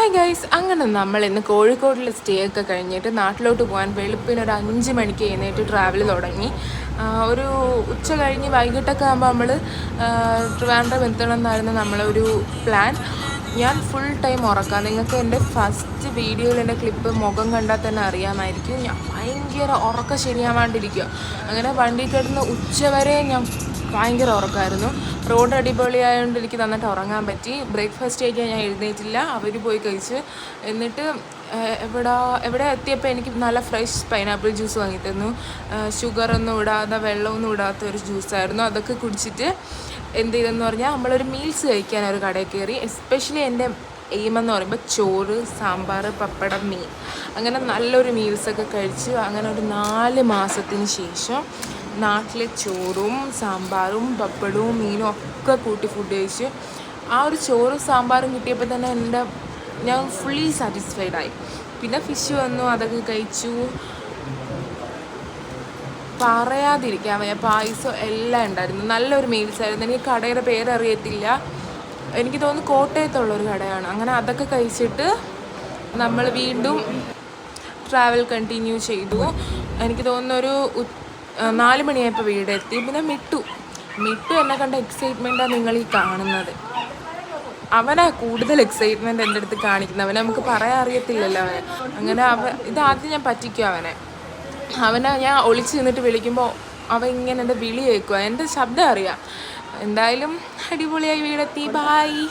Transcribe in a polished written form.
Hi guys, അങ്ങനെ നമ്മൾ ഇന്ന് കോഴിക്കോടിലെ സ്റ്റേ ഒക്കെ കഴിഞ്ഞിട്ട് നാട്ടിലോട്ട് പോകാൻ വെളുപ്പിന് ഒരു 5 മണിക്ക് എഴുന്നേറ്റ് ട്രാവൽ തുടങ്ങി. ഒരു ഉച്ച കഴിഞ്ഞ് വൈകിട്ടൊക്കെ ആകുമ്പോൾ നമ്മൾ ട്രിവാൻഡ്രം എത്തണം എന്നായിരുന്നു നമ്മളൊരു പ്ലാൻ. ഞാൻ ഫുൾ ടൈം ഉറക്കാം. നിങ്ങൾക്ക് എൻ്റെ ഫസ്റ്റ് വീഡിയോയിൽ എൻ്റെ ക്ലിപ്പ് മുഖം കണ്ടാൽ തന്നെ അറിയാമായിരിക്കും. ഞാൻ ഭയങ്കര ഉറക്കം ശരിയാവാണ്ടിരിക്കുക. അങ്ങനെ വണ്ടി കിടന്ന് ഉച്ചവരെ ഞാൻ ഭയങ്കര ഉറക്കമായിരുന്നു. റോഡ് അടിപൊളിയായതുകൊണ്ട് എനിക്ക് നന്നായിട്ട് ഉറങ്ങാൻ പറ്റി. ബ്രേക്ക്ഫാസ്റ്റ് കഴിക്കാൻ ഞാൻ എഴുന്നേറ്റില്ല, അവർ പോയി കഴിച്ച്. എന്നിട്ട് എവിടെ എത്തിയപ്പോൾ എനിക്ക് നല്ല ഫ്രഷ് പൈനാപ്പിൾ ജ്യൂസ് വാങ്ങി തന്നു. ഷുഗറൊന്നും ഇടാതെ വെള്ളമൊന്നും ഇടാത്ത ഒരു ജ്യൂസായിരുന്നു. അതൊക്കെ കുടിച്ചിട്ട് എന്ത് ചെയ്തെന്ന് പറഞ്ഞാൽ നമ്മളൊരു മീൽസ് കഴിക്കാൻ ഒരു കടയിൽ കയറി. എസ്പെഷ്യലി എൻ്റെ എയിമെന്ന് പറയുമ്പോൾ ചോറ്, സാമ്പാർ, പപ്പടം, മീൻ, അങ്ങനെ നല്ലൊരു മീൽസൊക്കെ കഴിച്ച്. അങ്ങനെ ഒരു 4 മാസത്തിന് ശേഷം നാട്ടിലെ ചോറും സാമ്പാറും പപ്പടവും മീനും ഒക്കെ കൂട്ടി ഫുഡ് കഴിച്ച്. ആ ഒരു ചോറും സാമ്പാറും കിട്ടിയപ്പോൾ തന്നെ ഞാൻ ഫുള്ളി സാറ്റിസ്ഫൈഡായി. പിന്നെ ഫിഷ് വന്നു, അതൊക്കെ കഴിച്ചു. പറയാതിരിക്കാൻ വയ്യ, പായസം എല്ലാം ഉണ്ടായിരുന്നു. നല്ലൊരു മീൽസായിരുന്നു. എനിക്ക് കടയുടെ പേരറിയത്തില്ല, എനിക്ക് തോന്നുന്നു കോട്ടയത്തുള്ളൊരു കടയാണ്. അങ്ങനെ അതൊക്കെ കഴിച്ചിട്ട് നമ്മൾ വീണ്ടും ട്രാവൽ കണ്ടിന്യൂ ചെയ്തു. എനിക്ക് തോന്നുന്നൊരു 4 മണിയായപ്പോൾ വീടെത്തി. പിന്നെ മിട്ടു എന്നെ കണ്ട എക്സൈറ്റ്മെൻറ്റാണ് നിങ്ങൾ ഈ കാണുന്നത്. അവനാ കൂടുതൽ എക്സൈറ്റ്മെൻറ്റ് എൻ്റെ അടുത്ത് കാണിക്കുന്നത്. അവനെ നമുക്ക് പറയാൻ അറിയത്തില്ലല്ലോ അവനെ. അങ്ങനെ ഇതാദ്യം ഞാൻ പറ്റിക്കും അവനെ ഞാൻ ഒളിച്ച് നിന്നിട്ട് വിളിക്കുമ്പോൾ അവൻ ഇങ്ങനെ എൻ്റെ വിളി കേൾക്കുക, എൻ്റെ ശബ്ദം അറിയാം. എന്തായാലും അടിപൊളിയായി വീടെത്തി. ബായ്.